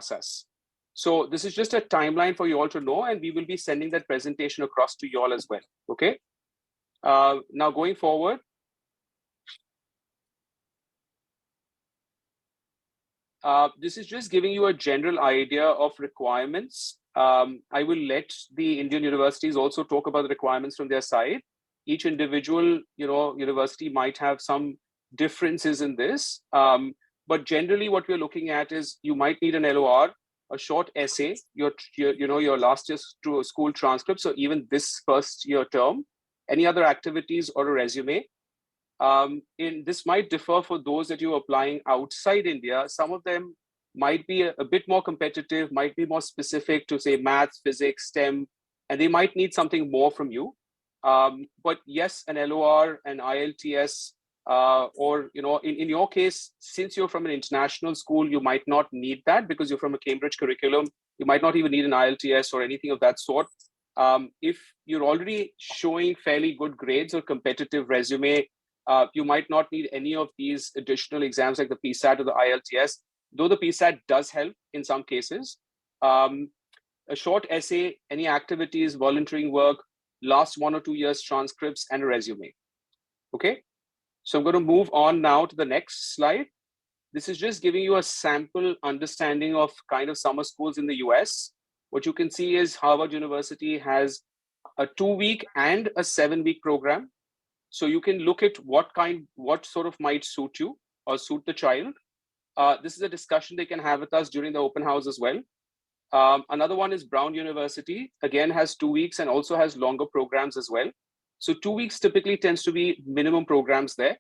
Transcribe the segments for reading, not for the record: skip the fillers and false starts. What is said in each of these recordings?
process. So this is just a timeline for you all to know, and we will be sending that presentation across to you all as well. Okay. Now going forward, this is just giving you a general idea of requirements. I will let the Indian universities also talk about the requirements from their side. Each individual, university might have some differences in this. But generally what we're looking at is you might need an LOR, a short essay, your last year's school transcript. So even this first year term, any other activities or a resume. This might differ for those that you're applying outside India. Some of them might be a bit more competitive, might be more specific to say maths, physics, STEM, and they might need something more from you. But yes, an LOR, an IELTS, or in your case, since you're from an international school, you might not need that because you're from a Cambridge curriculum. You might not even need an IELTS or anything of that sort. If you're already showing fairly good grades or competitive resume, you might not need any of these additional exams like the PSAT or the IELTS, though the PSAT does help in some cases. A short essay, any activities, volunteering work, last 1 or 2 years transcripts, and a resume. Okay, so I'm going to move on now to the next slide. This is just giving you a sample understanding of kind of summer schools in the US. What you can see is Harvard University has a 2-week and a 7-week program. So you can look at what sort of might suit you or suit the child. This is a discussion they can have with us during the open house as well. Another one is Brown University, again has 2 weeks and also has longer programs as well. So 2 weeks typically tends to be minimum programs there.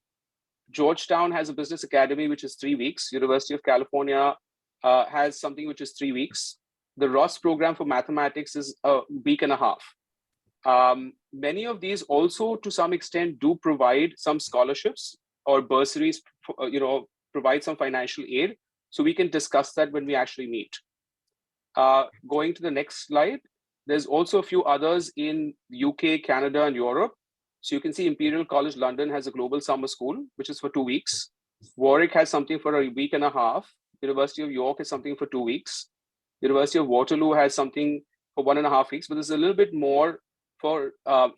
Georgetown has a business academy, which is 3 weeks. University of California has something which is 3 weeks. The Ross program for mathematics is a week and a half. Many of these also to some extent do provide some scholarships or bursaries, provide some financial aid. So we can discuss that when we actually meet. Going to the next slide, there's also a few others in UK, Canada, and Europe. So you can see Imperial College London has a global summer school, which is for 2 weeks. Warwick has something for a week and a half. University of York has something for 2 weeks. University of Waterloo has something for 1.5 weeks, but there's a little bit more for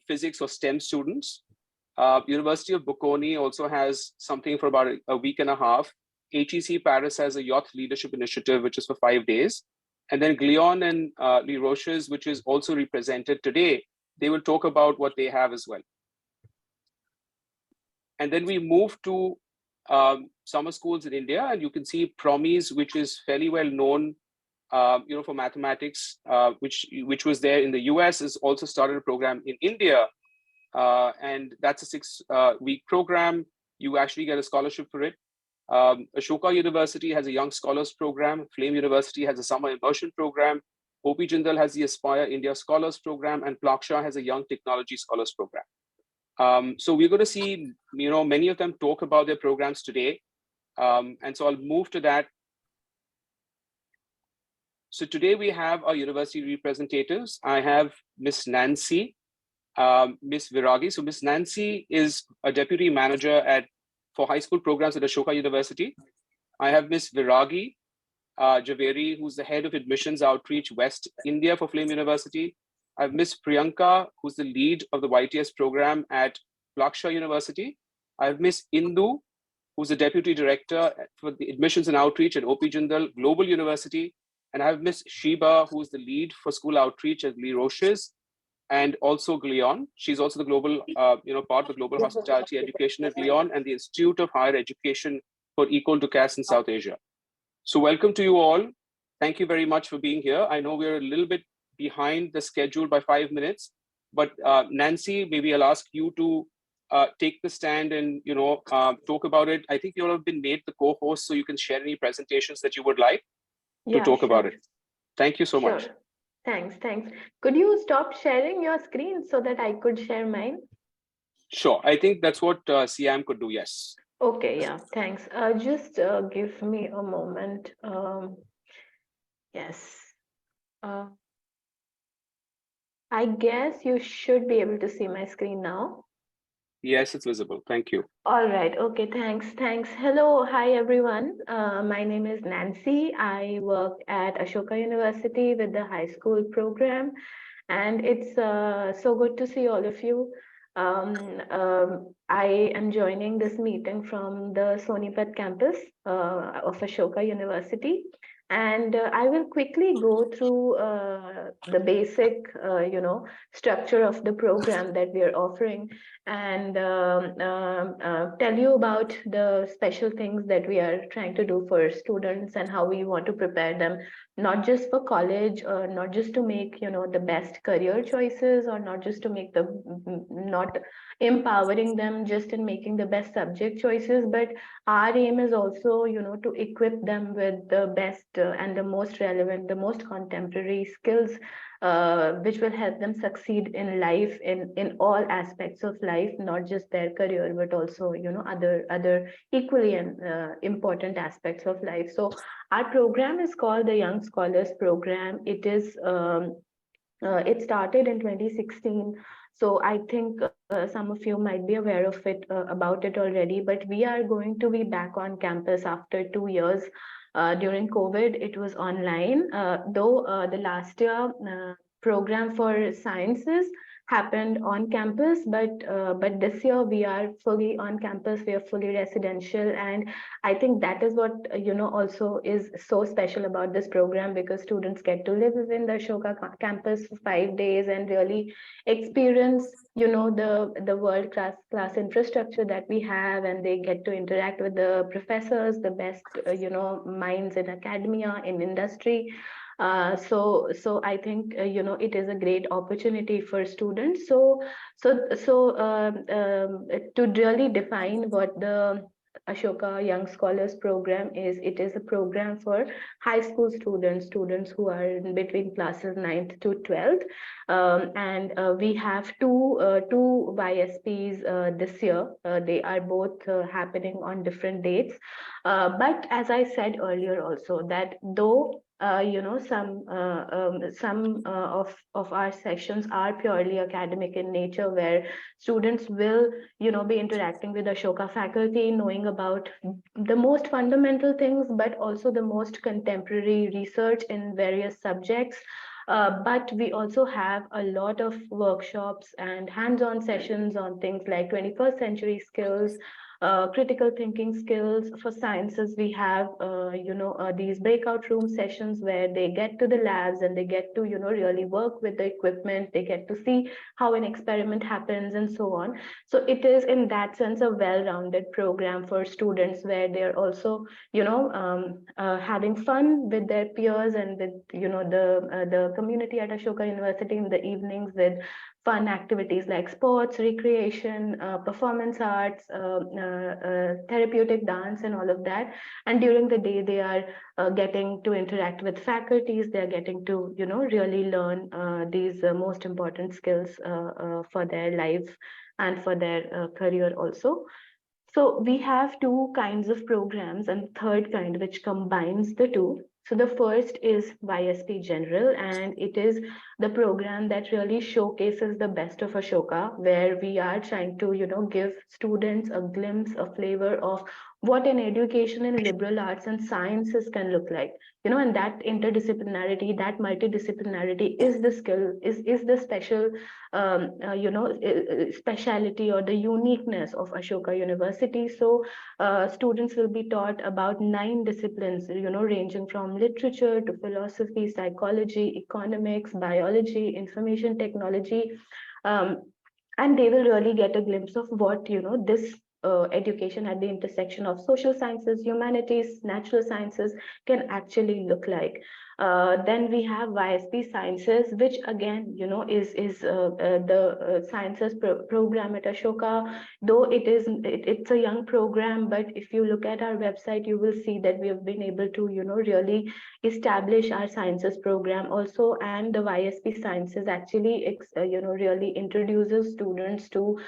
physics or STEM students. University of Bocconi also has something for about a week and a half. HEC Paris has a youth leadership initiative, which is for 5 days. And then Glion and Les Roches, which is also represented today, they will talk about what they have as well. And then we move to summer schools in India, and you can see Promise, which is fairly well known for mathematics, which was there in the US, has also started a program in India. And that's a 6-week program. You actually get a scholarship for it. Ashoka University has a Young Scholars Program. Flame University has a Summer Immersion Program. OP Jindal has the Aspire India Scholars Program, and Plaksha has a Young Technology Scholars Program. So we're going to see, many of them talk about their programs today. And so I'll move to that. So today we have our university representatives. I have Miss Nancy, Miss Viragi. So Miss Nancy is a deputy manager for high school programs at Ashoka University. I have Miss Viragi Javeri, who's the head of admissions outreach West India for Flame University. I have Miss Priyanka, who's the lead of the YTS program at Plaksha University. I have Miss Indu, who's the deputy director for the admissions and outreach at OP Jindal Global University. And I have Miss Sheba, who's the lead for school outreach at Les Roches and also Glion. She's also the global, part of the Global Hospitality Education at Glion and the Institute of Higher Education for Equal to CAS in South Asia. So welcome to you all. Thank you very much for being here. I know we're a little bit behind the schedule by 5 minutes, but Nancy, maybe I'll ask you to take the stand and talk about it. I think you all have been made the co-host, so you can share any presentations that you would like to talk about it. Thank you so much. Thanks. Could you stop sharing your screen so that I could share mine? Sure. I think that's what CM could do. Yes. Okay. Yeah. Thanks. Just give me a moment. Yes. I guess you should be able to see my screen now. Yes, it's visible. Thank you. All right. Okay. Thanks. Hello. Hi, everyone. My name is Nancy. I work at Ashoka University with the high school program, and it's so good to see all of you. I am joining this meeting from the Sonipat campus of Ashoka University. And I will quickly go through the basic, structure of the program that we are offering, and tell you about the special things that we are trying to do for students and how we want to prepare them, not just for college, or not just to make the best career choices, or not just to make the not empowering them just in making the best subject choices, but our aim is also to equip them with the best and the most relevant, the most contemporary skills, which will help them succeed in life, in all aspects of life, not just their career, but also other equally important aspects of life. So our program is called the Young Scholars Program. It started in 2016. So I think some of you might be aware of it, about it already, but we are going to be back on campus after 2 years. During COVID, it was online, though the last year program for sciences happened on campus, but this year we are fully on campus, we are fully residential, and I think that is what also is so special about this program, because students get to live within the Ashoka campus for 5 days and really experience the world class infrastructure that we have, and they get to interact with the professors, the best minds in academia, in industry. So I think it is a great opportunity for students. To really define what the Ashoka Young Scholars Program is, it is a program for high school students, students who are in between classes 9th to 12th. And we have two YSPs this year. They are both happening on different dates. But as I said earlier also, that though some of our sessions are purely academic in nature, where students will be interacting with Ashoka faculty, knowing about the most fundamental things, but also the most contemporary research in various subjects. But we also have a lot of workshops and hands-on sessions on things like 21st century skills, critical thinking skills. For sciences, we have these breakout room sessions where they get to the labs and they get to really work with the equipment, they get to see how an experiment happens and so on. So it is in that sense a well-rounded program for students, where they're also having fun with their peers and with the community at Ashoka University in the evenings, with fun activities like sports, recreation, performance arts, therapeutic dance, and all of that. And during the day, they are getting to interact with faculties. They are getting to, really learn these most important skills for their life and for their career also. So we have two kinds of programs, and third kind which combines the two. So the first is YSP General, and it is the program that really showcases the best of Ashoka, where we are trying to, give students a glimpse, a flavor of what an education in liberal arts and sciences can look like. And that interdisciplinarity, that multidisciplinarity is the skill, is the special speciality or the uniqueness of Ashoka University. So students will be taught about 9 disciplines, ranging from literature to philosophy, psychology, economics, biology, information technology. Um, and they will really get a glimpse of what this education at the intersection of social sciences, humanities, natural sciences can actually look like. Then we have YSP Sciences, which again is the sciences program at Ashoka. Though it's a young program, but if you look at our website, you will see that we have been able to really establish our sciences program also. And the YSP Sciences actually really introduces students to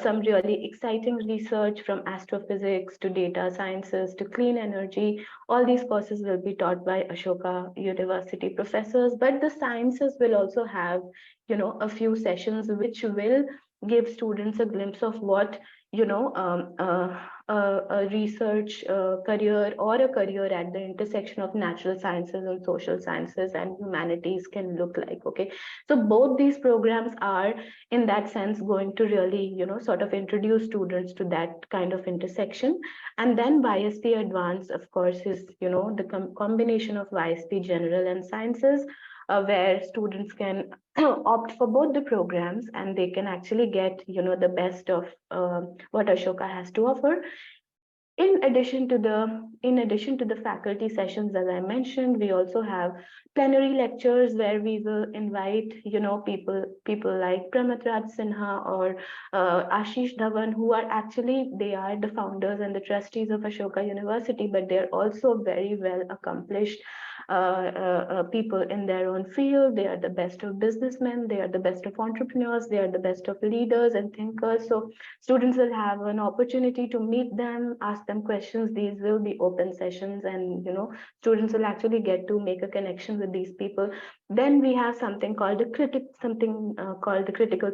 some really exciting research, from astrophysics to data sciences to clean energy. All these courses will be taught by Ashoka University professors, but the sciences will also have a few sessions which will give students a glimpse of what a research career or a career at the intersection of natural sciences and social sciences and humanities can look like. Okay, so both these programs are in that sense going to really sort of introduce students to that kind of intersection. And then YSP Advanced, of course, is the combination of YSP General and Sciences, where students can opt for both the programs, and they can actually get the best of what Ashoka has to offer. In addition to the faculty sessions, as I mentioned, we also have plenary lectures where we will invite people like Pramatraj Sinha or Ashish Dhawan, who are actually, they are the founders and the trustees of Ashoka University, but they're also very well accomplished people in their own field. They are the best of businessmen, they are the best of entrepreneurs, they are the best of leaders and thinkers. So students will have an opportunity to meet them, ask them questions. These will be open sessions, and students will actually get to make a connection with these people. Then we have something called the critical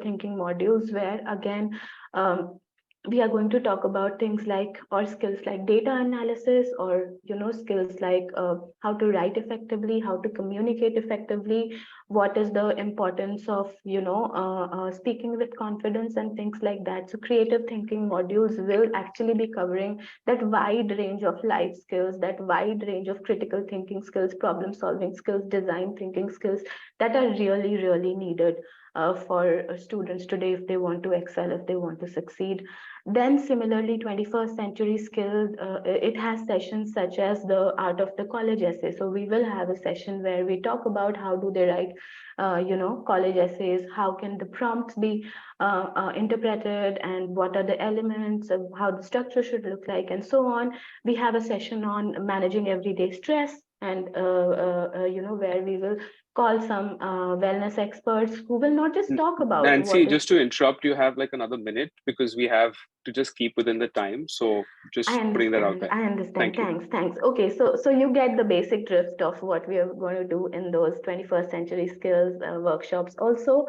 thinking modules, where again, we are going to talk about things like, or skills like data analysis, or skills like how to write effectively, how to communicate effectively, what is the importance of speaking with confidence and things like that. So creative thinking modules will actually be covering that wide range of life skills, that wide range of critical thinking skills, problem solving skills, design thinking skills that are really, really needed for students today if they want to excel, if they want to succeed. Then similarly, 21st century skills, it has sessions such as the art of the college essay. So we will have a session where we talk about how do they write college essays, how can the prompts be interpreted, and what are the elements of how the structure should look like, and so on. We have a session on managing everyday stress, and where we will call some wellness experts who will not just talk about Nancy, what is. just to interrupt, you have like another minute because we have to just keep within the time. So I just putting that out understand. there. I understand. Thank you. Thanks. Okay, so you get the basic drift of what we are going to do in those 21st century skills workshops. Also,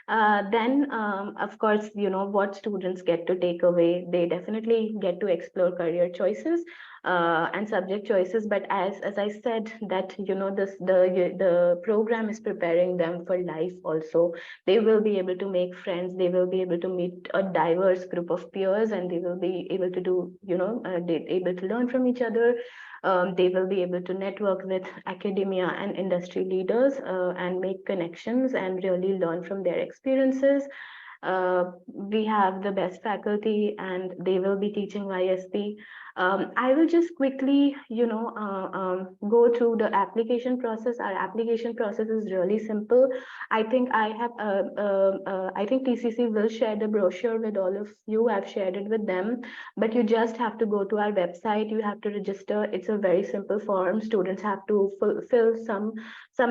then of course, what students get to take away. They definitely get to explore career choices and subject choices. But as I said, that the program is preparing them for life also. They will be able to make friends, they will be able to meet a diverse group of peers, and they will be able to do they able to learn from each other. They will be able to network with academia and industry leaders and make connections and really learn from their experiences. We have the best faculty, and they will be teaching YSP. I will just quickly, go through the application process. Our application process is really simple. I think TCC will share the brochure with all of you. I've shared it with them, but you just have to go to our website. You have to register. It's a very simple form. Students have to fill some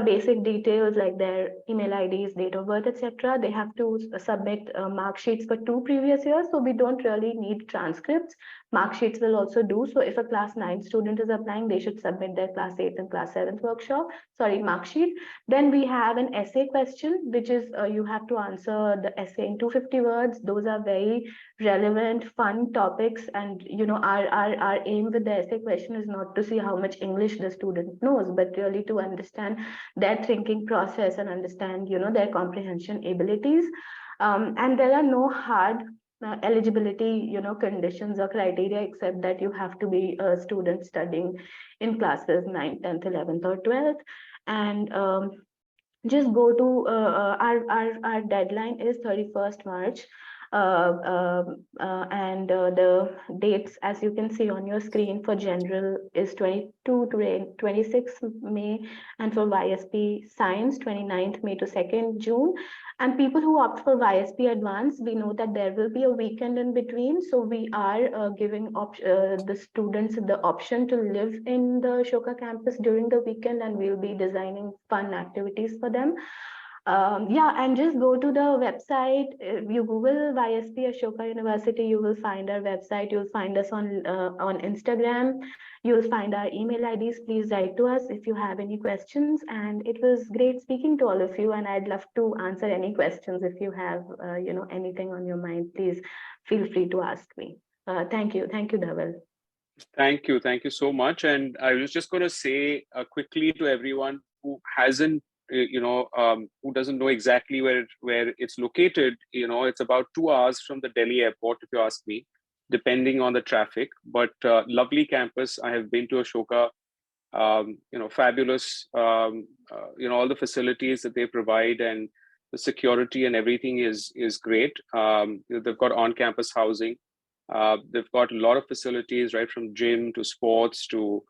basic details like their email IDs, date of birth, etc. They have to submit mark sheets for 2 previous years. So we don't really need transcripts. Mark sheets will also do. So if a class 9 student is applying, they should submit their class 8 and class 7th mark sheet. Then we have an essay question, which is you have to answer the essay in 250 words. Those are very relevant, fun topics. And our aim with the essay question is not to see how much English the student knows, but really to understand their thinking process and understand their comprehension abilities. And there are no hard eligibility conditions or criteria, except that you have to be a student studying in classes 9th, 10th, 11th, or 12th. And just go to our deadline is 31st March. And the dates, as you can see on your screen, for general is 22 to 26 May, and for YSP Science 29th May to 2nd June. And people who opt for YSP Advanced, we know that there will be a weekend in between, so we are giving the students the option to live in the Ashoka campus during the weekend, and we'll be designing fun activities for them. Yeah, and just go to the website. You Google YSP Ashoka University, you will find our website. You'll find us on Instagram. You'll find our email IDs. Please write to us if you have any questions. And it was great speaking to all of you. And I'd love to answer any questions if you have, anything on your mind. Please feel free to ask me. Thank you, Dhaval. Thank you so much. And I was just going to say quickly to everyone who hasn't, who doesn't know exactly where it's located. It's about 2 hours from the Delhi airport, if you ask me, depending on the traffic. But lovely campus. I have been to Ashoka. Fabulous. All the facilities that they provide and the security and everything is great. They've got on-campus housing. They've got a lot of facilities, right from gym to sports to,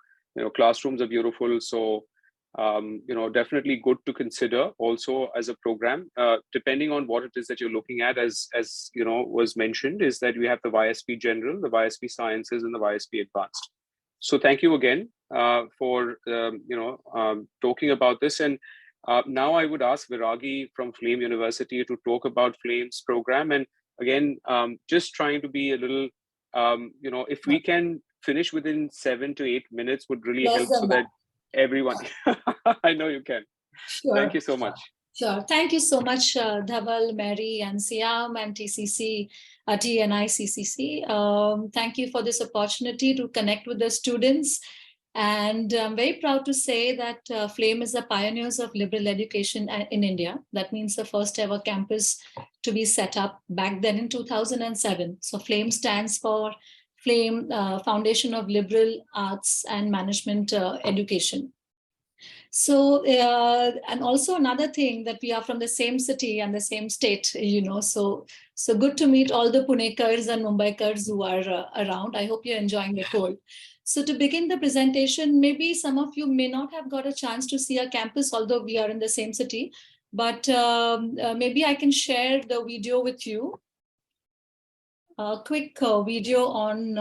classrooms are beautiful. So, definitely good to consider also as a program, depending on what it is that you're looking at. As was mentioned, is that we have the YSP General, the YSP Sciences, and the YSP Advanced. So thank you again for talking about this. And now I would ask Viragi from Flame University to talk about Flame's program. And again, just trying to be a little, if we can finish within 7 to 8 minutes would really help so that everyone, I know you can. Sure. Thank you so much. Sure. Thank you so much, Dhaval, Mary, and Siam, and TCC, TNI CCC. Thank you for this opportunity to connect with the students. And I'm very proud to say that Flame is the pioneers of liberal education in India. That means the first ever campus to be set up back then in 2007. So Flame stands for Flame Foundation of Liberal Arts and Management Education. So, and also another thing that we are from the same city and the same state, so good to meet all the Punekars and Mumbaikars who are around. I hope you're enjoying the cold. So to begin the presentation, maybe some of you may not have got a chance to see our campus, although we are in the same city, but maybe I can share the video with you. A quick video on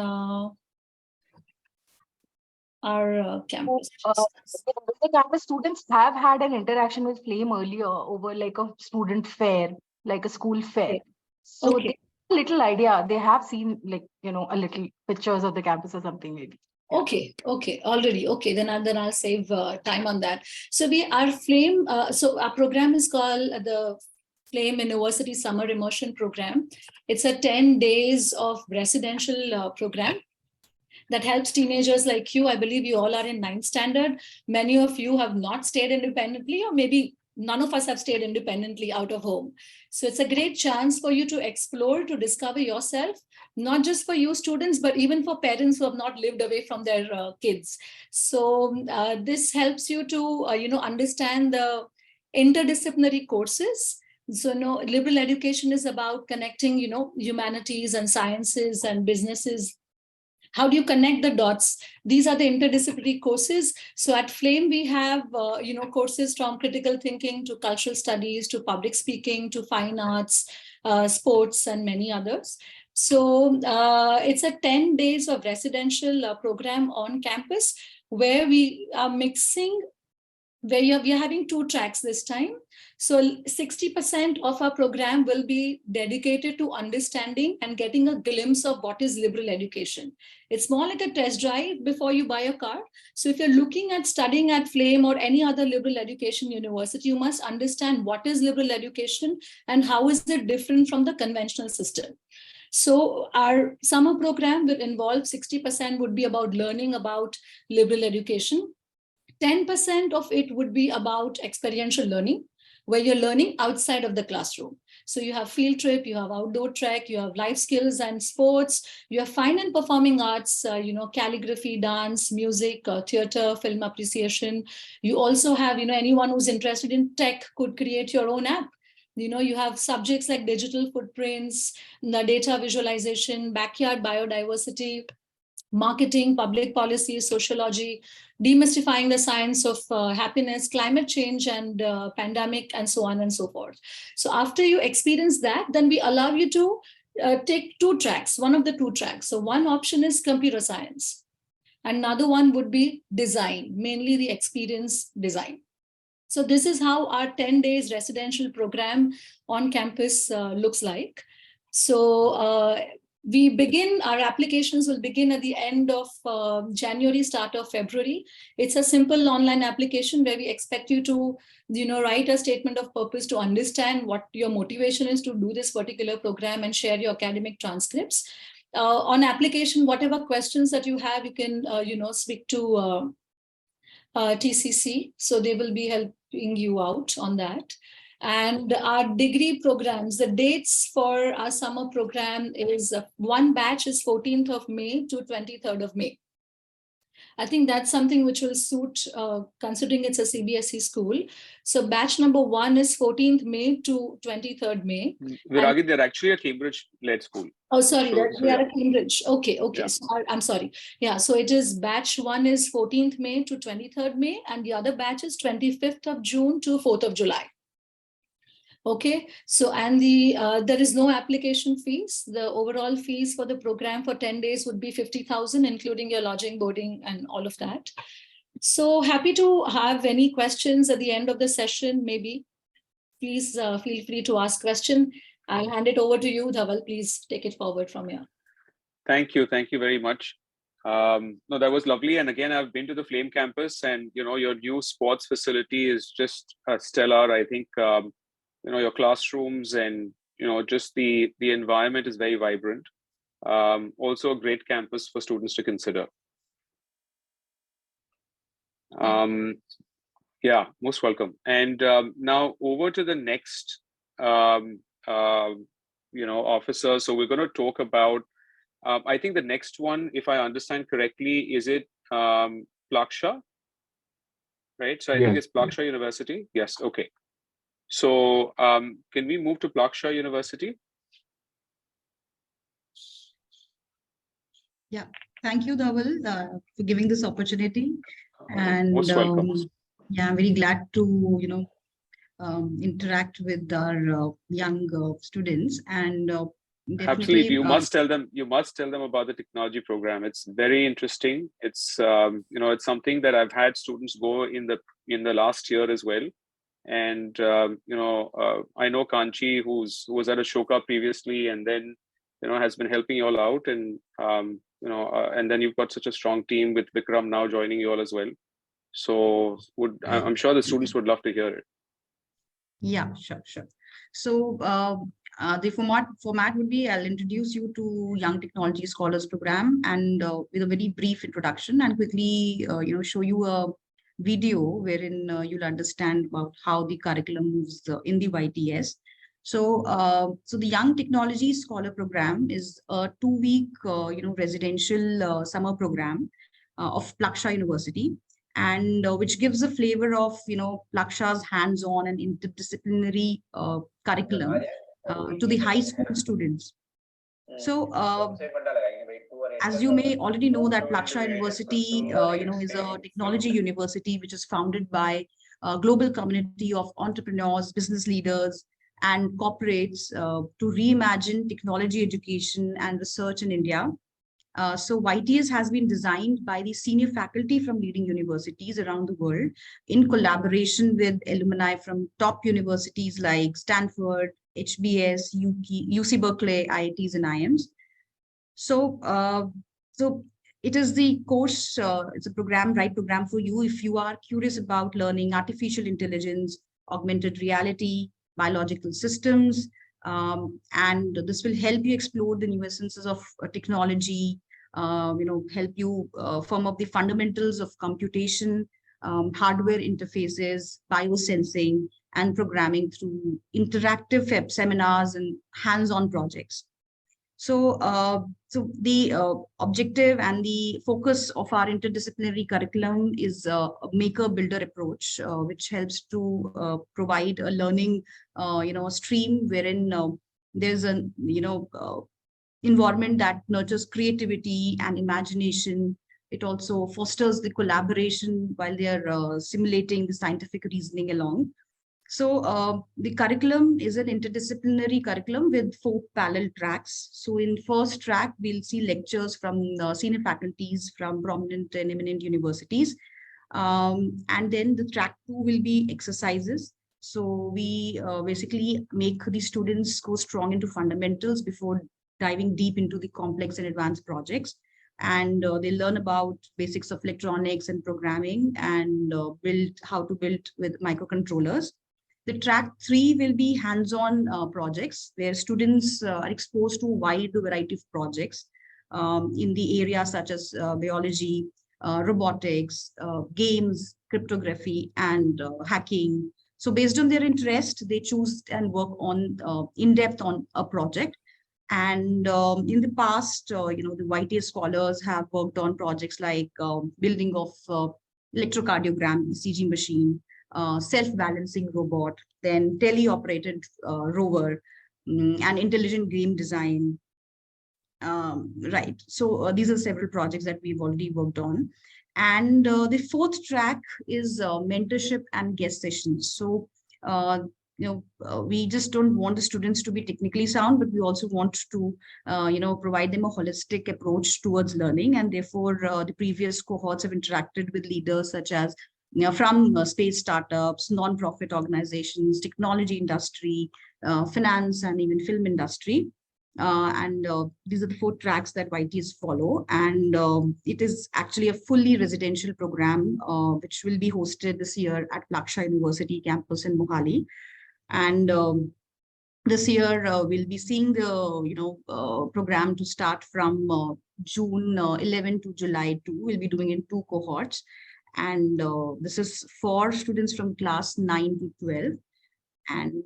our campus. The campus students have had an interaction with Flame earlier over like a student fair, like a school fair. So they have a little idea. They have seen like, a little pictures of the campus or something maybe. Okay, already. Okay, then I'll save time on that. So our Flame, so our program is called the Flame University Summer Immersion Program. It's a 10 days of residential program that helps teenagers like you. I believe you all are in 9th standard. Many of you have not stayed independently, or maybe none of us have stayed independently out of home. So it's a great chance for you to explore, to discover yourself, not just for you students, but even for parents who have not lived away from their kids. So this helps you to, understand the interdisciplinary courses. So liberal education is about connecting, humanities and sciences and businesses. How do you connect the dots? These are the interdisciplinary courses. So at Flame, we have, courses from critical thinking to cultural studies, to public speaking, to fine arts, sports, and many others. So it's a 10 days of residential program on campus where we are mixing, where we are having 2 tracks this time. So 60% of our program will be dedicated to understanding and getting a glimpse of what is liberal education. It's more like a test drive before you buy a car. So if you're looking at studying at Flame or any other liberal education university, you must understand what is liberal education and how is it different from the conventional system. So our summer program will involve 60% would be about learning about liberal education. 10% of it would be about experiential learning, where you're learning outside of the classroom. So you have field trip, you have outdoor trek, you have life skills and sports, you have fine and performing arts, calligraphy, dance, music, theater, film appreciation. You also have, anyone who's interested in tech could create your own app. You have subjects like digital footprints, data visualization, backyard biodiversity, marketing, public policy, sociology, demystifying the science of happiness, climate change, and pandemic, and so on and so forth. So after you experience that, then we allow you to take 2 tracks, one of the 2 tracks. So one option is computer science. Another one would be design, mainly the experience design. So this is how our 10 days residential program on campus looks like. So our applications will begin at the end of January, start of February. It's a simple online application where we expect you to, write a statement of purpose to understand what your motivation is to do this particular program and share your academic transcripts. On application, whatever questions that you have, you can, speak to TCC. So they will be helping you out on that. And our degree programs, the dates for our summer program is one batch is 14th of May to 23rd of May. I think that's something which will suit, considering it's a CBSE school. So batch number 1 is 14th May to 23rd May. Viragi, they're actually a Cambridge-led school. Oh, sorry, So we are yeah. at Cambridge. Okay. Yeah. So I'm sorry. Yeah, so it is batch 1 is 14th May to 23rd May, and the other batch is 25th of June to 4th of July. Okay, so and there is no application fees. The overall fees for the program for 10 days would be 50,000, including your lodging, boarding, and all of that. So happy to have any questions at the end of the session, maybe. Please feel free to ask question. I'll hand it over to you, Dhaval. Please take it forward from here. Thank you very much. No, that was lovely. And again, I've been to the Flame campus, and your new sports facility is just stellar. I think your classrooms and just the environment is very vibrant. Also a great campus for students to consider. Yeah, most welcome. And now over to the next officer. So we're going to talk about I think the next one, if I understand correctly, is it Plaksha, right? So I think it's Plaksha University. Yes, okay. So can we move to Plaksha University? Yeah, thank you, Dhaval, for giving this opportunity. And most welcome. Yeah, I'm very glad to interact with our young students, and absolutely, you must tell them about the technology program. It's very interesting. It's it's something that I've had students go in the last year as well. And I know Kanchi, who was at Ashoka previously, and then has been helping you all out, and and then you've got such a strong team with Vikram now joining you all as well. So I'm sure the students would love to hear it. Yeah, sure. So the format would be, I'll introduce you to Young Technology Scholars Program, and with a very brief introduction, and quickly show you a video wherein you'll understand about how the curriculum moves in the YTS. So the Young Technology Scholar Program is a 2-week residential summer program of Plaksha University, and which gives a flavor of Plaksha's hands-on and interdisciplinary curriculum to the high school students. So as you may already know, that Plaksha University is a technology university which is founded by a global community of entrepreneurs, business leaders, and corporates to reimagine technology education and research in India. So YTS has been designed by the senior faculty from leading universities around the world in collaboration with alumni from top universities like Stanford, HBS, UC Berkeley, IITs, and IIMs. So it is the course, it's a right program for you if you are curious about learning artificial intelligence, augmented reality, biological systems, and this will help you explore the nuances of technology, help you firm up the fundamentals of computation, hardware interfaces, biosensing, and programming through interactive seminars and hands-on projects. So, the objective and the focus of our interdisciplinary curriculum is a maker-builder approach, which helps to provide a learning, stream wherein there's an, environment that nurtures creativity and imagination. It also fosters the collaboration while they are simulating the scientific reasoning along. So the curriculum is an interdisciplinary curriculum with 4 parallel tracks. So in first track, we'll see lectures from senior faculties from prominent and eminent universities. And then the track 2 will be exercises. So we basically make the students go strong into fundamentals before diving deep into the complex and advanced projects. And they learn about basics of electronics and programming, and build how to build with microcontrollers. The track 3 will be hands-on projects where students are exposed to a wide variety of projects in the areas such as biology, robotics, games, cryptography, and hacking. So based on their interest, they choose and work on in depth on a project. And in the past, the YTS scholars have worked on projects like building of electrocardiogram ECG machine, self-balancing robot, then teleoperated rover, and intelligent game design. Right. So these are several projects that we've already worked on. And the fourth track is mentorship and guest sessions. So, we just don't want the students to be technically sound, but we also want to, provide them a holistic approach towards learning. And therefore, the previous cohorts have interacted with leaders such as from space startups, non-profit organizations, technology industry, finance, and even film industry. And these are the 4 tracks that YTs follow. And it is actually a fully residential program, which will be hosted this year at Plaksha University campus in Mohali. And this year, we'll be seeing the program to start from June 11 to July 2. We'll be doing in 2 cohorts. And this is for students from class 9 to 12. And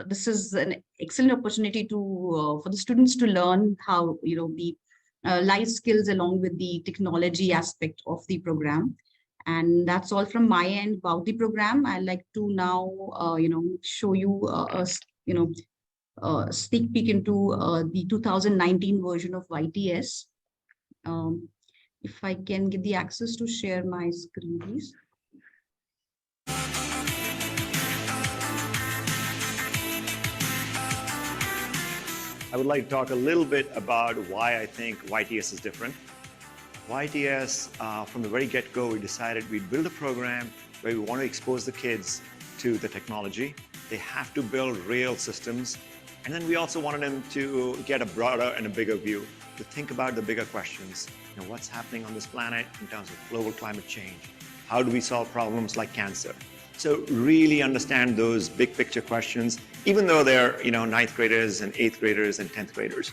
this is an excellent opportunity to for the students to learn how the life skills along with the technology aspect of the program. And that's all from my end about the program. I'd like to now show you a sneak peek into the 2019 version of YTS. If I can get the access to share my screen, please. I would like to talk a little bit about why I think YTS is different. YTS, from the very get-go, we decided we'd build a program where we want to expose the kids to the technology. They have to build real systems. And then we also wanted them to get a broader and a bigger view, to think about the bigger questions. What's happening on this planet in terms of global climate change? How do we solve problems like cancer? So really understand those big picture questions, even though they're 9th graders and 8th graders and 10th graders.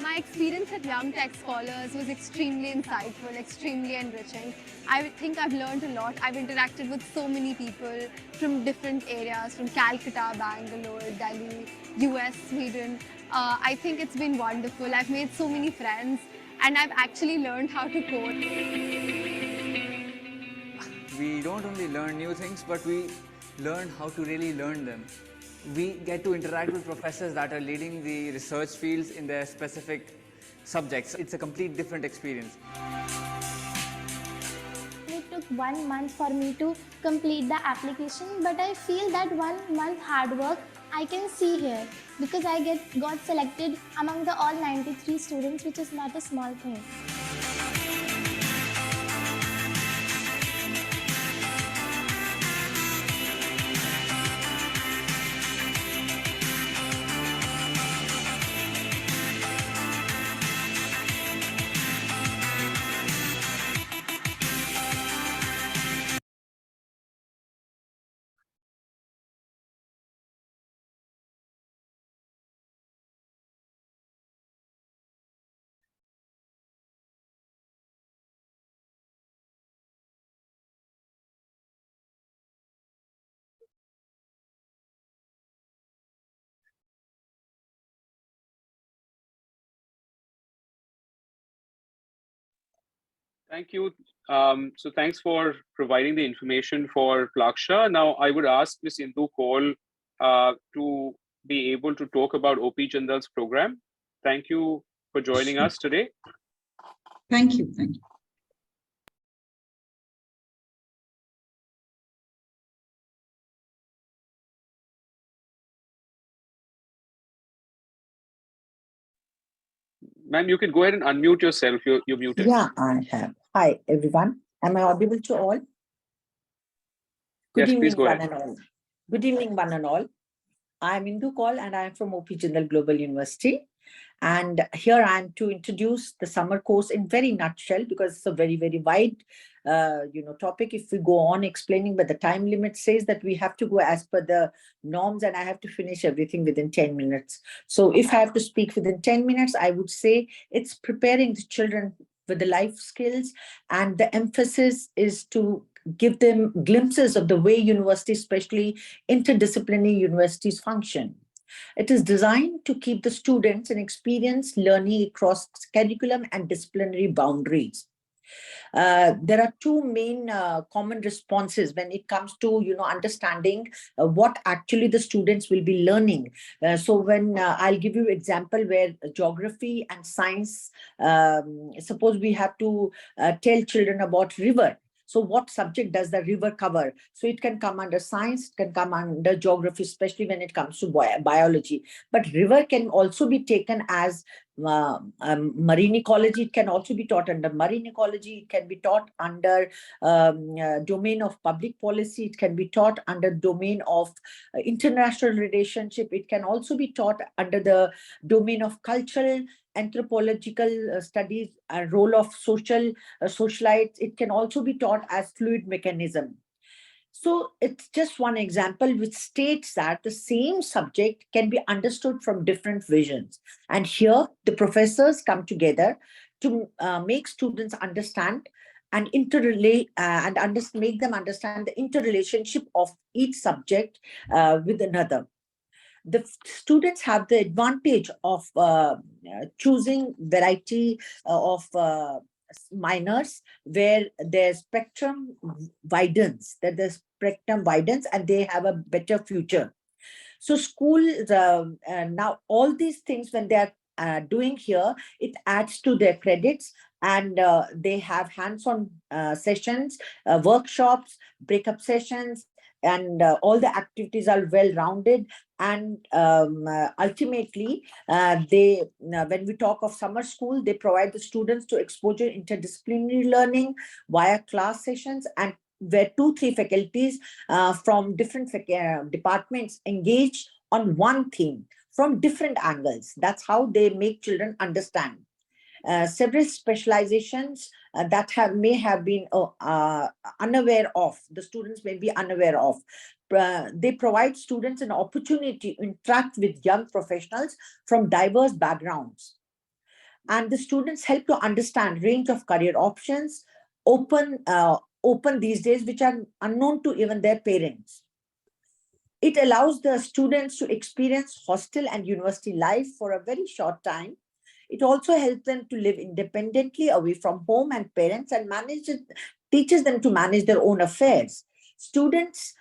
My experience at Young Tech Scholars was extremely insightful, extremely enriching. I think I've learned a lot. I've interacted with so many people from different areas, from Calcutta, Bangalore, Delhi, US, Sweden. I think it's been wonderful. I've made so many friends. And I've actually learned how to code. We don't only learn new things, but we learn how to really learn them. We get to interact with professors that are leading the research fields in their specific subjects. It's a complete different experience. It took 1 month for me to complete the application, but I feel that 1 month hard work I can see here, because I got selected among the all 93 students, which is not a small thing. Thank you. So thanks for providing the information for Plaksha. Now I would ask Ms. Indu Kaul to be able to talk about OP Jindal's program. Thank you for joining us today. Thank you. Thank you. Ma'am, you can go ahead and unmute yourself. You're muted. Yeah, I have. Hi, everyone. Am I audible to all? Good Yes, please evening, go one ahead. and all. Good evening, one and all. I'm Indu Kaul and I'm from OP Jindal Global University. And here I am to introduce the summer course in very nutshell, because it's a very, very wide topic. If we go on explaining, but the time limit says that we have to go as per the norms, and I have to finish everything within 10 minutes. So if I have to speak within 10 minutes, I would say it's preparing the children with the life skills, and the emphasis is to give them glimpses of the way universities, especially interdisciplinary universities, function. It is designed to keep the students in experience learning across curriculum and disciplinary boundaries. There are two main common responses when it comes to understanding what actually the students will be learning. So when I'll give you example where geography and science, suppose we have to tell children about river. So what subject does the river cover? So it can come under science, it can come under geography, especially when it comes to biology. But river can also be taken as marine ecology. It can also be taught under marine ecology. It can be taught under domain of public policy. It can be taught under domain of international relationship. It can also be taught under the domain of cultural, anthropological studies, and role of socialites. It can also be taught as fluid mechanism. So it's just one example which states that the same subject can be understood from different visions. And here the professors come together to make students understand and interrelate and make them understand the interrelationship of each subject with another. The students have the advantage of choosing variety of minors where their spectrum widens, and they have a better future. So schools, now all these things when they are doing here, it adds to their credits, and they have hands-on sessions, workshops, breakup sessions, and all the activities are well-rounded. And ultimately, when we talk of summer school, they provide the students to exposure interdisciplinary learning via class sessions, and where 2-3 faculties from different departments engage on one theme from different angles. That's how they make children understand. Several specializations that may have been unaware of, the students may be unaware of. They provide students an opportunity to interact with young professionals from diverse backgrounds. And the students help to understand range of career options, open these days, which are unknown to even their parents. It allows the students to experience hostel and university life for a very short time. It also helps them to live independently away from home and parents, and teaches them to manage their own affairs. Students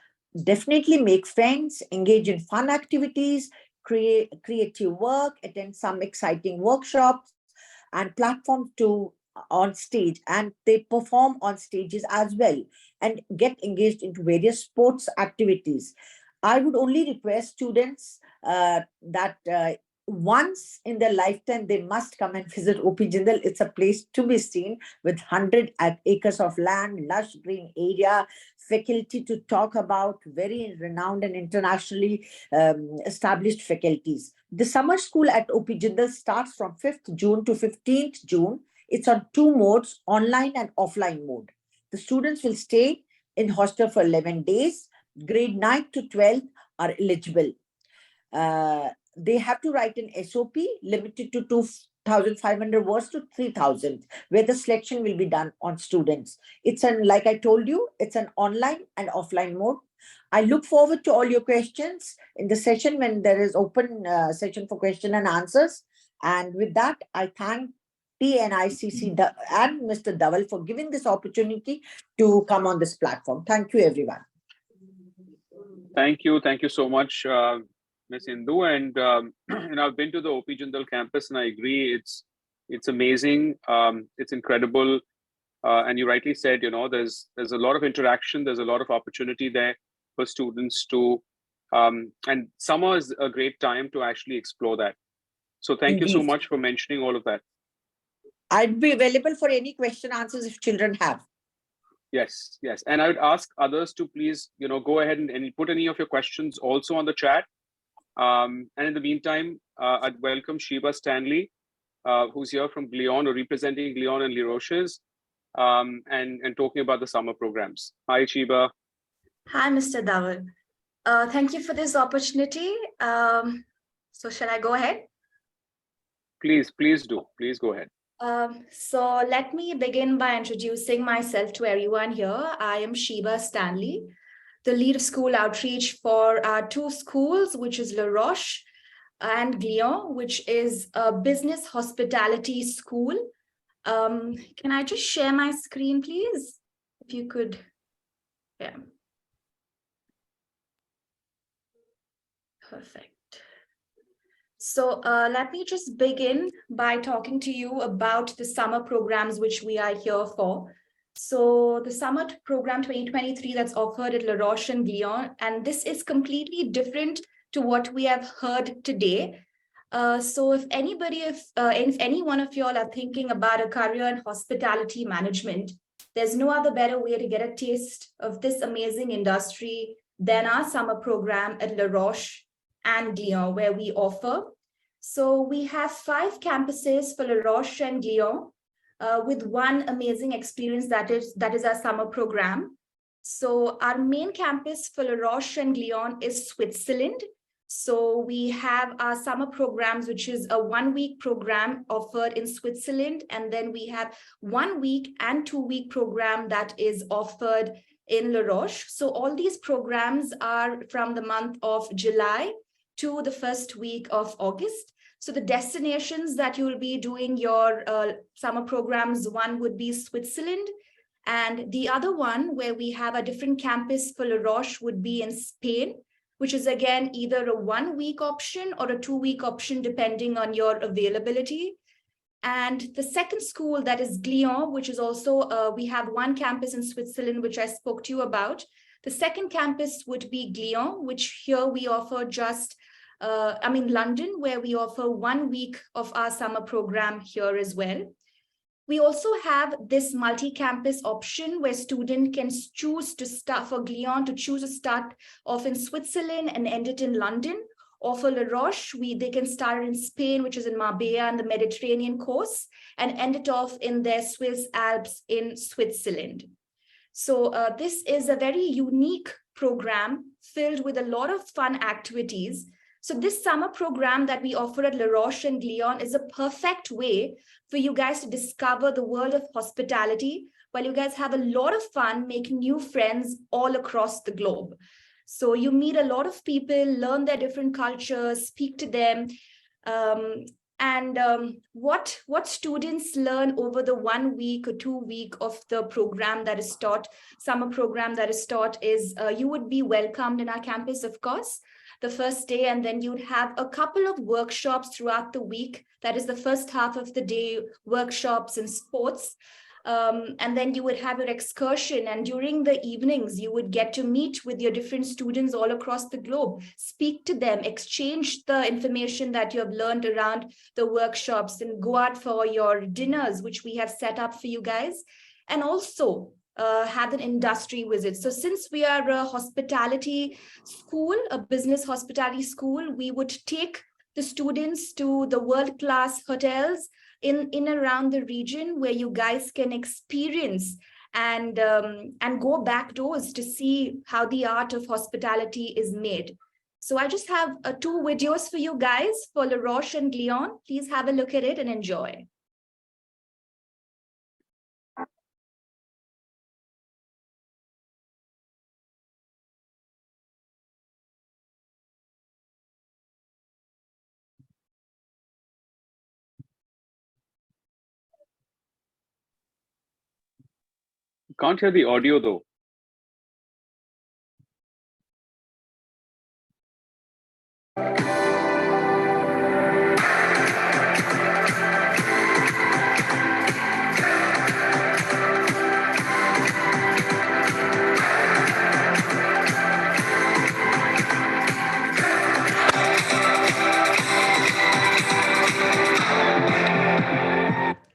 definitely make friends, engage in fun activities, create creative work, attend some exciting workshops and platforms on stage, and they perform on stages as well and get engaged into various sports activities. I would only request students that once in their lifetime, they must come and visit OP Jindal. It's a place to be seen with 100 acres of land, lush green area, faculty to talk about, very renowned and internationally established faculties. The summer school at OP Jindal starts from 5th June to 15th June. It's on 2 modes, online and offline mode. The students will stay in hostel for 11 days. Grade 9 to 12 are eligible. They have to write an SOP limited to 2,500 words to 3,000, where the selection will be done on students. It's like I told you, it's an online and offline mode. I look forward to all your questions in the session when there is open session for question and answers. And with that, I thank TNICC and Mr. Dhaval for giving this opportunity to come on this platform. Thank you, everyone. Thank you so much, Ms. Indu. And I've been to the OP Jindal campus, and I agree, it's amazing, it's incredible, and you rightly said, there's a lot of interaction, there's a lot of opportunity there for students to, and summer is a great time to actually explore that. So thank you so much for mentioning all of that. I'd be available for any question answers if children have. Yes, yes. And I would ask others to please, go ahead and put any of your questions also on the chat. And in the meantime, I'd welcome Sheba Stanley, who's here from Glion, or representing Glion and Les Roches, and talking about the summer programs. Hi, Sheba. Hi, Mr. Dawal. Thank you for this opportunity. So shall I go ahead? Please do. Please go ahead. So let me begin by introducing myself to everyone here. I am Sheba Stanley, the lead of school outreach for our two schools, which is Les Roches and Glion, which is a business hospitality school. Can I just share my screen, please? If you could, yeah. Perfect. So let me just begin by talking to you about the summer programs which we are here for. So the summer program 2023 that's offered at Les Roches and Glion, and this is completely different to what we have heard today. So if any one of y'all are thinking about a career in hospitality management, there's no other better way to get a taste of this amazing industry than our summer program at Les Roches and Glion, where we offer. So we have 5 campuses for Les Roches and Glion, with one amazing experience that is our summer program. So our main campus for Les Roches and Glion is Switzerland. So we have our summer programs, which is a 1-week program offered in Switzerland. And then we have 1 week and 2-week program that is offered in Les Roches. So all these programs are from the month of July to the first week of August. So the destinations that you will be doing your summer programs, one would be Switzerland, and the other one where we have a different campus for Les Roches would be in Spain, which is again either a 1-week option or a 2-week option, depending on your availability. And the second school, that is Glion, which is also, we have one campus in Switzerland, which I spoke to you about. The second campus would be Glion, which here we offer just, London, where we offer 1 week of our summer program here as well. We also have this multi-campus option where student can choose to start for Glion to choose to start off in Switzerland and end it in London. Or for Les Roches, they can start in Spain, which is in Marbella and the Mediterranean coast, and end it off in their Swiss Alps in Switzerland. So this is a very unique program filled with a lot of fun activities. So this summer program that we offer at Les Roches and Glion is a perfect way for you guys to discover the world of hospitality, while you guys have a lot of fun making new friends all across the globe. So you meet a lot of people, learn their different cultures, speak to them. What students learn over the 1 week or 2 week of the program that is taught, summer program that is taught, is you would be welcomed in our campus, of course, the first day, and then you'd have a couple of workshops throughout the week. That is the first half of the day, workshops and sports. And then you would have your excursion, and during the evenings, you would get to meet with your different students all across the globe, speak to them, exchange the information that you have learned around the workshops, and go out for your dinners, which we have set up for you guys, and also have an industry visit. So since we are a hospitality school, a business hospitality school, we would take the students to the world-class hotels in around the region where you guys can experience and go back doors to see how the art of hospitality is made. So I just have 2 videos for you guys for Les Roches and Glion. Please have a look at it and enjoy. Can't hear the audio though.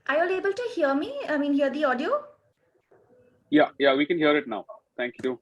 Are you able hear the audio? Yeah, we can hear it now. Thank you.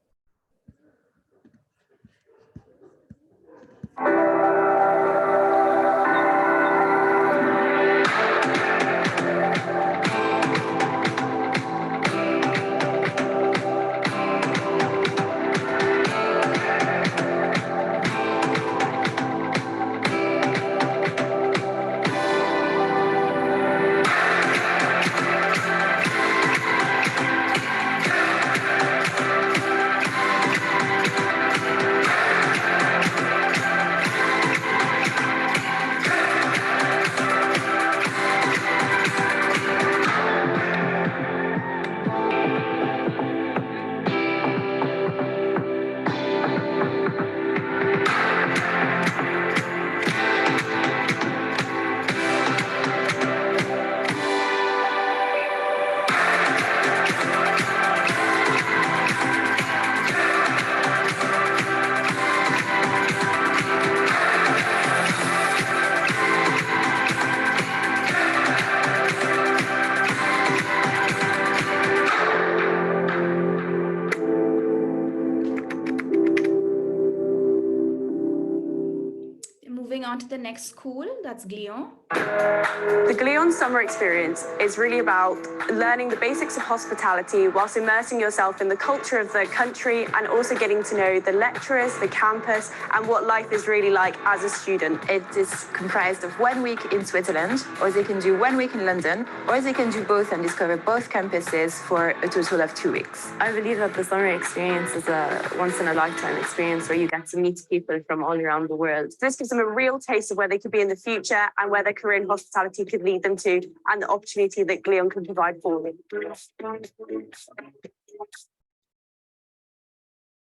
Moving on to the next school, that's Glion. The Glion summer experience is really about learning the basics of hospitality whilst immersing yourself in the culture of the country and also getting to know the lecturers, the campus, and what life is really like as a student. It is comprised of 1 week in Switzerland, or they can do 1 week in London, or they can do both and discover both campuses for a total of 2 weeks. I believe that the summer experience is a once-in-a-lifetime experience where you get to meet people from all around the world. This gives them a real taste of where they could be in the future and where their career in hospitality could lead them to, and the opportunity that Glion can provide for them.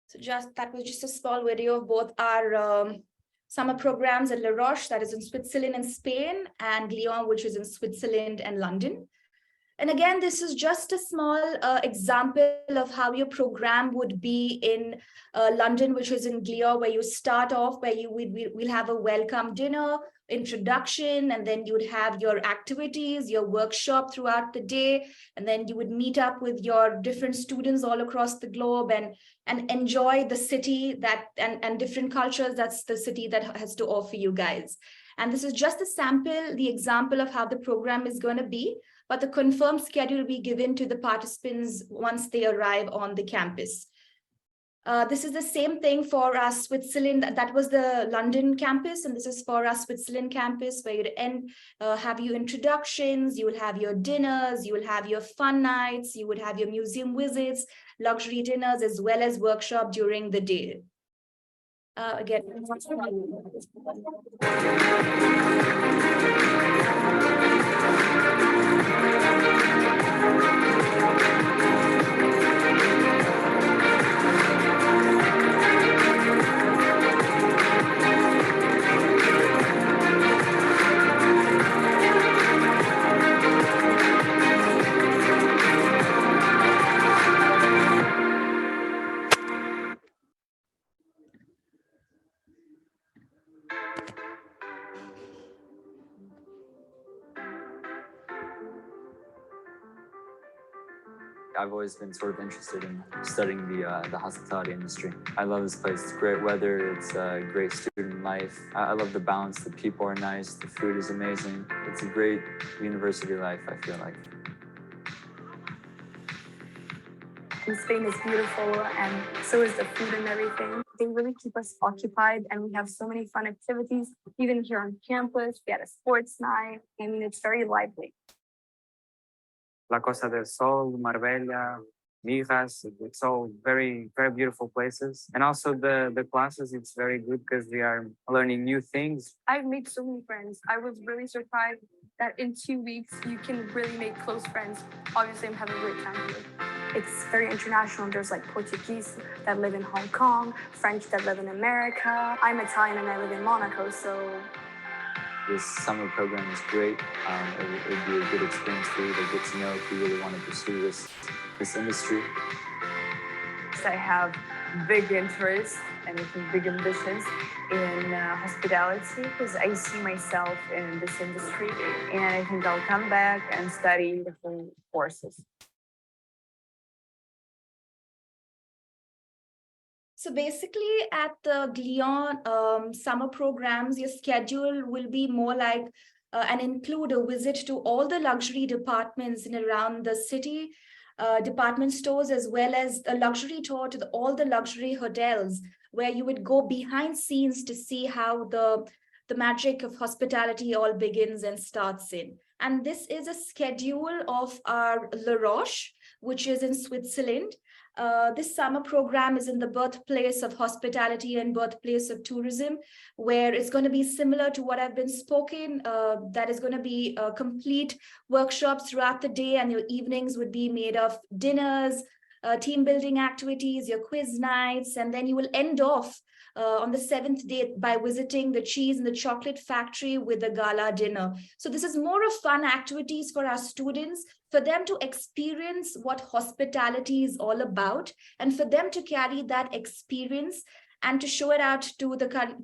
So that was just a small video of both our summer programs at La Roche, that is in Switzerland and Spain, and Glion, which is in Switzerland and London. And again, this is just a small example of how your program would be in London, which is in Glion, where you start off, where you will have a welcome dinner, introduction, and then you would have your activities, your workshop throughout the day, and then you would meet up with your different students all across the globe and enjoy the city and different cultures that's the city that has to offer you guys. And this is just a sample, the example of how the program is going to be, but the confirmed schedule will be given to the participants once they arrive on the campus. This is the same thing for our Switzerland. That was the London campus, and this is for our Switzerland campus, where you'd have your introductions, you will have your dinners, you will have your fun nights, you would have your museum visits, luxury dinners, as well as workshop during the day. Again. I've always been sort of interested in studying the hospitality industry. I love this place. It's great weather. It's a great student life. I love the balance. The people are nice. The food is amazing. It's a great university life, I feel like. And Spain is beautiful, and so is the food and everything. They really keep us occupied, and we have so many fun activities. Even here on campus, we had a sports night. I mean, it's very lively. La Costa del Sol, Marbella, Mijas, it's all very, very beautiful places. And also the classes, it's very good because we are learning new things. I've made so many friends. I was really surprised that in 2 weeks, you can really make close friends. Obviously, I'm having a great time here. It's very international. There's like Portuguese that live in Hong Kong, French that live in America. I'm Italian and I live in Monaco, so. This summer program is great. It would be a good experience for you to get to know if you really want to pursue this industry. I have big interest and I think big ambitions in hospitality because I see myself in this industry and I think I'll come back and study different courses. So basically at the Glion summer programs, your schedule will be more like and include a visit to all the luxury departments in around the city, department stores, as well as a luxury tour to all the luxury hotels where you would go behind scenes to see how the magic of hospitality all begins and starts in. And this is a schedule of our La Roche, which is in Switzerland. This summer program is in the birthplace of hospitality and birthplace of tourism, where it's going to be similar to what I've been spoken. That is going to be complete workshops throughout the day, and your evenings would be made of dinners, team building activities, your quiz nights, and then you will end off on the 7th day by visiting the cheese and the chocolate factory with a gala dinner. So this is more of fun activities for our students, for them to experience what hospitality is all about, and for them to carry that experience and to show it out to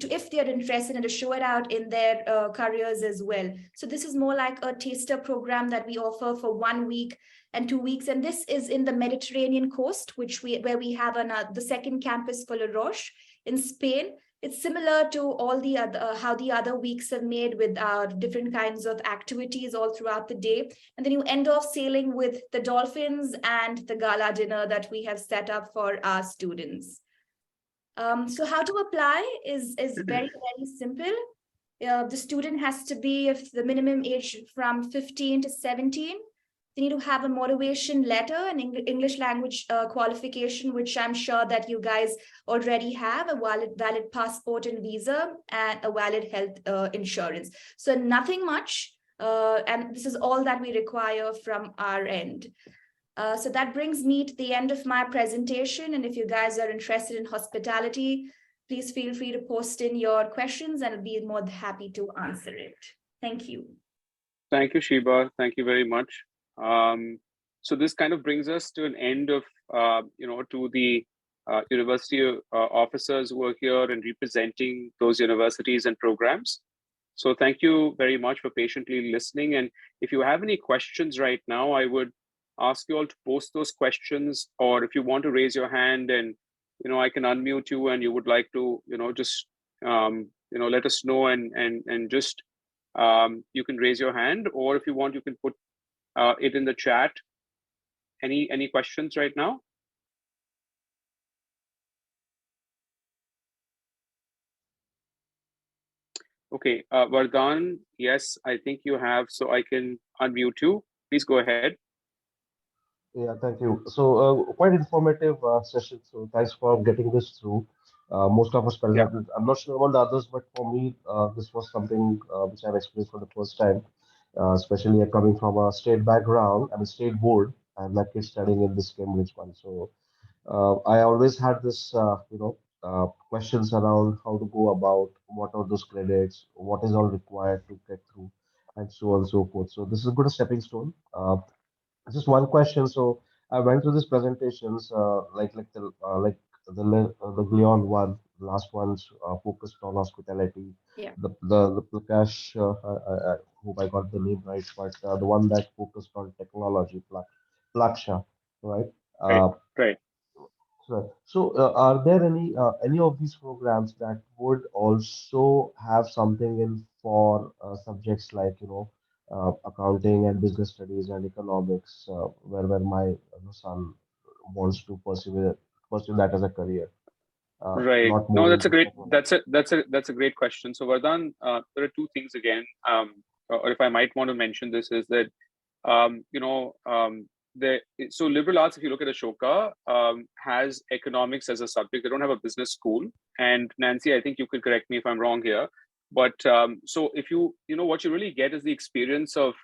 if they're interested, and to show it out in their careers as well. So this is more like a taster program that we offer for 1 week and 2 weeks, and this is in the Mediterranean coast, where we have the second campus for La Roche in Spain. It's similar to all the other how the other weeks are made with different kinds of activities all throughout the day, and then you end off sailing with the dolphins and the gala dinner that we have set up for our students. So how to apply is very, very simple. The student has to be of the minimum age from 15 to 17. They need to have a motivation letter, an English language qualification, which I'm sure that you guys already have, a valid passport and visa, and a valid health insurance. So nothing much, and this is all that we require from our end. So that brings me to the end of my presentation. And if you guys are interested in hospitality, please feel free to post in your questions and I'll be more than happy to answer it. Thank you. Thank you, Shiba. Thank you very much. So this kind of brings us to an end of, to the university officers who are here and representing those universities and programs. So thank you very much for patiently listening. And if you have any questions right now, I would ask you all to post those questions, or if you want to raise your hand and, I can unmute you and you would like to, just, let us know and just, you can raise your hand, or if you want, you can put it in the chat. Any questions right now? Okay, Vardhan, yes, I think you have, so I can unmute you. Please go ahead. Yeah, thank you. So quite informative session. So thanks for getting this through. Most of us presented. I'm not sure about the others, but for me, this was something which I've experienced for the first time, especially coming from a state background and a state board, and my kids studying in this Cambridge one. So I always had this, questions around how to go about, what are those credits, what is all required to get through, and so on and so forth. So this is a good stepping stone. Just one question. So I went through these presentations, the Glion one, the last one's focused on hospitality. Yeah. The Prakash, I hope I got the name right, but the one that focused on technology, Plaksha, right? Right. So, are there any of these programs that would also have something in for subjects like accounting and business studies and economics, where my son wants to pursue that as a career, Right. not No, more that's a into great. technology. That's a great question. So Vardhan, there are two things again, or if I might want to mention this, is that so liberal arts, if you look at Ashoka, has economics as a subject. They don't have a business school. And Nancy, I think you could correct me if I'm wrong here. But so if what you really get is the experience of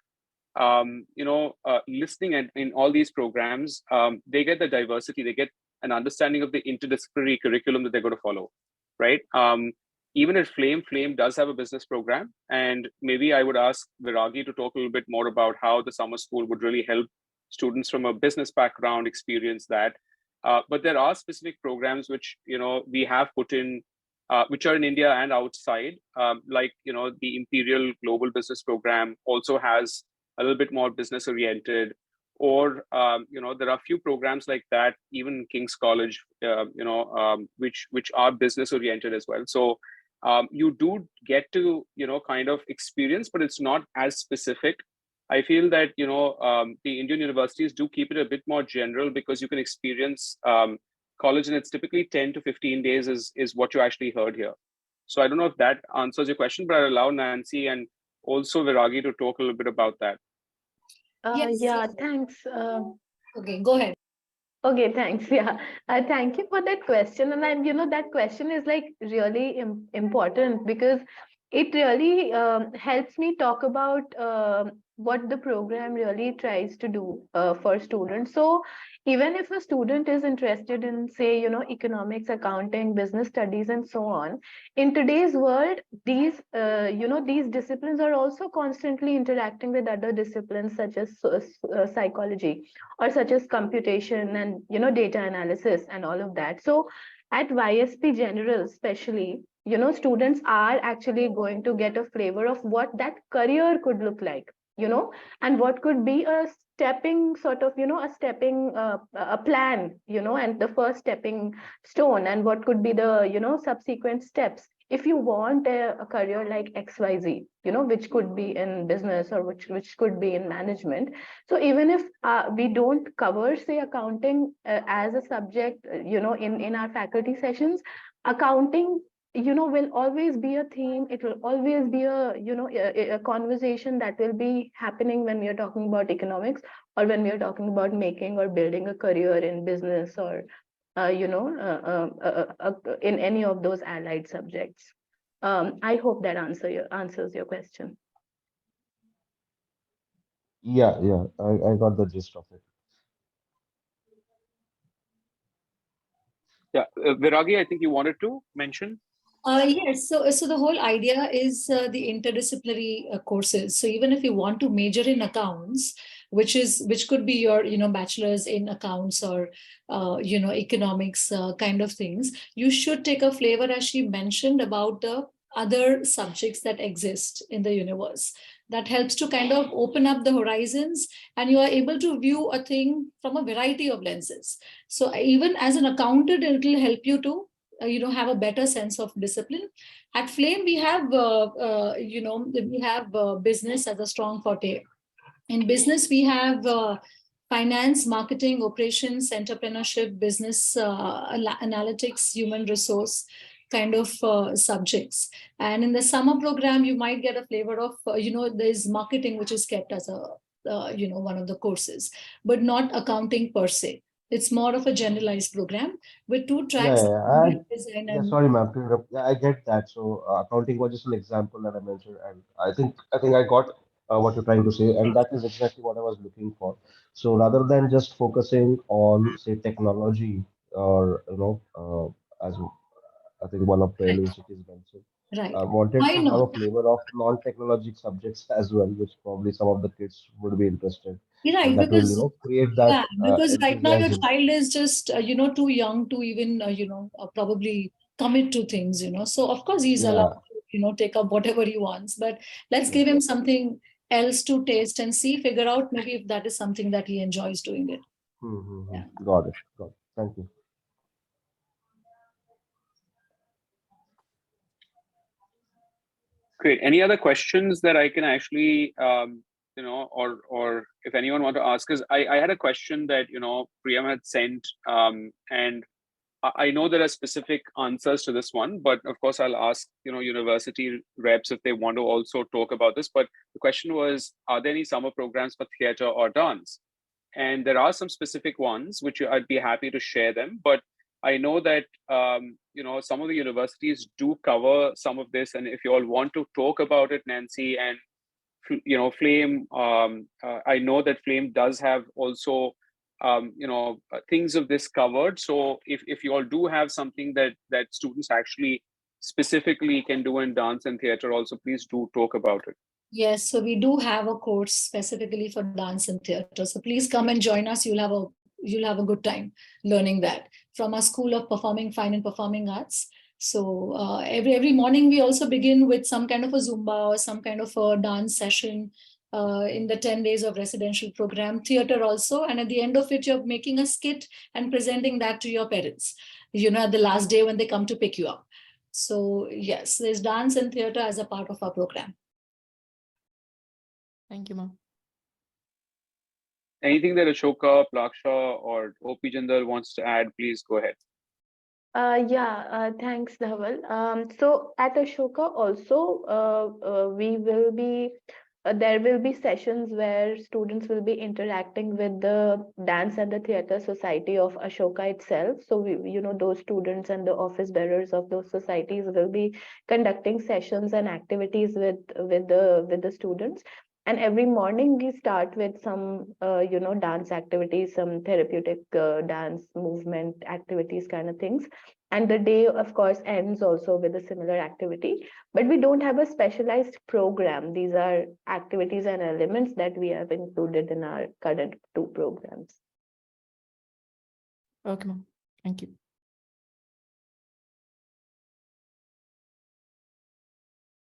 listening and in all these programs, they get the diversity, they get an understanding of the interdisciplinary curriculum that they're going to follow, right? Even at Flame does have a business program, and maybe I would ask Viragi to talk a little bit more about how the summer school would really help students from a business background experience that. But there are specific programs which, we have put in, which are in India and outside, like, the Imperial Global Business Program also has a little bit more business oriented, or, there are a few programs like that, even King's College, which are business oriented as well. So you do get to, kind of experience, but it's not as specific. I feel that, the Indian universities do keep it a bit more general, because you can experience college, and it's typically 10 to 15 days is what you actually heard here. So I don't know if that answers your question, but I'll allow Nancy and also Viragi to talk a little bit about that. Yes. Yeah, thanks. Okay, go ahead. Okay, thanks. Yeah, thank you for that question. And that question is like really important, because it really helps me talk about what the program really tries to do for students. So even if a student is interested in, say, economics, accounting, business studies, and so on, in today's world, these disciplines are also constantly interacting with other disciplines such as psychology, or such as computation and data analysis and all of that. So at YSP General especially, students are actually going to get a flavor of what that career could look like, and what could be a stepping sort of, a plan, and the first stepping stone, and what could be the subsequent steps if you want a career like XYZ, which could be in business, or which could be in management. So even if we don't cover, say, accounting as a subject, in our faculty sessions, accounting, will always be a theme. It will always be a conversation that will be happening when we are talking about economics, or when we are talking about making or building a career in business, or in any of those allied subjects. I hope that answers your question. Yeah, yeah, I got the gist of it. Yeah, Viragi, I think you wanted to mention. Yes, so the whole idea is the interdisciplinary courses. So even if you want to major in accounts, which could be your bachelor's in accounts, or economics kind of things, you should take a flavor, as she mentioned, about the other subjects that exist in the universe. That helps to kind of open up the horizons, and you are able to view a thing from a variety of lenses. So even as an accountant, it will help you to have a better sense of discipline. At Flame, we have business as a strong forte. In business, we have finance, marketing, operations, entrepreneurship, business analytics, human resource kind of subjects. And in the summer program, you might get a flavor of there's marketing, which is kept as a one of the courses, but not accounting per se. It's more of a generalized program with 2 tracks. Yeah, sorry, ma'am, to interrupt. Yeah, I get that. So accounting was just an example that I mentioned, and I think I got what you're trying to say, and that is exactly what I was looking for. So rather than just focusing on, say, technology, or as I think one of the Right. universities mentioned, Right. I wanted Why to have a not? flavor of non-technology subjects as well, which probably some of the kids would be interested, and Right, that will, because create that right now your enthusiasm. child is just too young to even probably commit to things. So of course he's allowed Yeah. to take up whatever he wants, but let's Yeah. give him something else to taste and see, figure out maybe if that is something that he enjoys doing it. Yeah. Got it. Got it. Thank you. Great. Any other questions that I can actually, or if anyone want to ask us? I had a question that, Priyam had sent, and I know there are specific answers to this one, but of course I'll ask, university reps if they want to also talk about this. But the question was, are there any summer programs for theater or dance? And there are some specific ones, which I'd be happy to share them. But I know that, some of the universities do cover some of this. And if you all want to talk about it, Nancy, and, Flame, I know that Flame does have also, things of this covered. So if you all do have something that students actually specifically can do in dance and theater also, please do talk about it. Yes, so we do have a course specifically for dance and theater. So please come and join us. You'll have a you'll have a good time learning that from our School of Performing Fine and Performing Arts. So every morning we also begin with some kind of a Zumba or some kind of a dance session in the 10 days of residential program, theater also. And at the end of it, you're making a skit and presenting that to your parents, at the last day when they come to pick you up. So yes, there's dance and theater as a part of our program. Thank you, ma'am. Anything that Ashoka, Plaksha, or OP Jindal wants to add, please go ahead. Thanks, Dhaval. So at Ashoka also, we will be there will be sessions where students will be interacting with the Dance and the Theatre Society of Ashoka itself. So those students and the office bearers of those societies will be conducting sessions and activities with the students. And every morning we start with some dance activities, some therapeutic dance movement activities kind of things. And the day, of course, ends also with a similar activity. But we don't have a specialized program. These are activities and elements that we have included in our current 2 programs. Okay, ma'am. Thank you.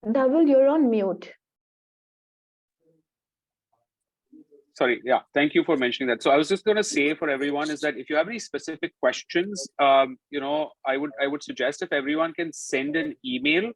Dhaval, you're on mute. Sorry, yeah, thank you for mentioning that. So I was just going to say for everyone is that if you have any specific questions, I would suggest if everyone can send an email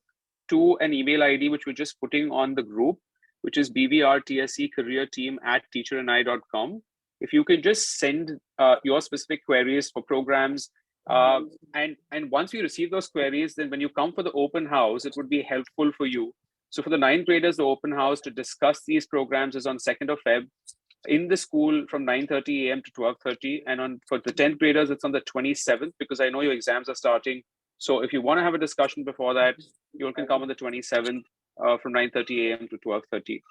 to an email ID, which we're just putting on the group, which is BVRTSE career team @teacherandI.com. If you can just send your specific queries for programs, and once we receive those queries, then when you come for the open house, it would be helpful for you. So for the 9th graders, the open house to discuss these programs is on 2nd of Feb. In the school from 9:30 a.m. to 12:30, and for the 10th graders, it's on the 27th, because I know your exams are starting. So if you want to have a discussion before that, you can come on the 27th from 9:30 a.m. to 12:30.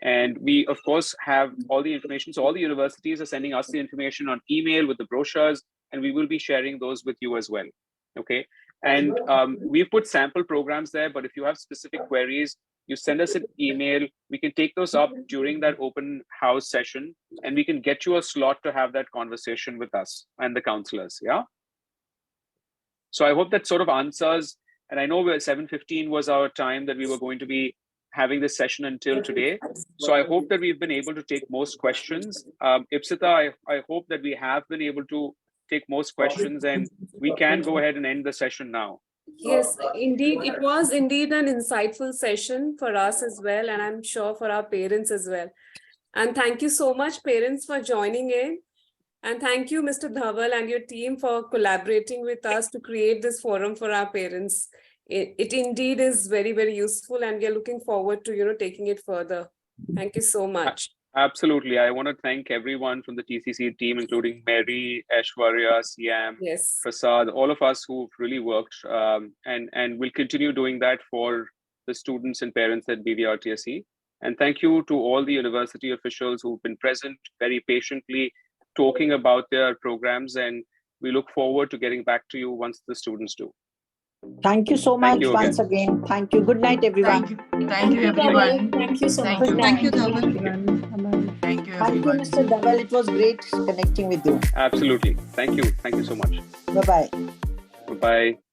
And we, of course, have all the information. So all the universities are sending us the information on email with the brochures, and we will be sharing those with you as well. Okay. And we've put sample programs there, but if you have specific queries, you send us an email. We can take those up during that open house session, and we can get you a slot to have that conversation with us and the counselors. Yeah. So I hope that sort of answers. And I know 7:15 was our time that we were going to be having this session until today. So I hope that we've been able to take most questions. Ipsita, I hope that we have been able to take most questions, and we can go ahead and end the session now. Yes, indeed. It was indeed an insightful session for us as well, and I'm sure for our parents as well. And thank you so much, parents, for joining in. And thank you, Mr. Dhaval and your team, for collaborating with us to create this forum for our parents. It indeed is very, very useful, and we are looking forward to, taking it further. Thank you so much. Absolutely. I want to thank everyone from the TCC team, including Mary, Aishwarya, Siam, Prasad, all of us who've really worked and will continue doing that for the students and parents at BVRTSE. And thank you to all the university officials who've been present very patiently talking about their programs. And we look forward to getting back to you once the students do. Thank you so much once again. Thank you. Good night, everyone. Thank you, everyone. Thank you so much. Thank you, Dhaval. Thank you, Mr. Dhaval. It was great connecting with you. Absolutely. Thank you. Thank you so much. Bye-bye. Bye-bye.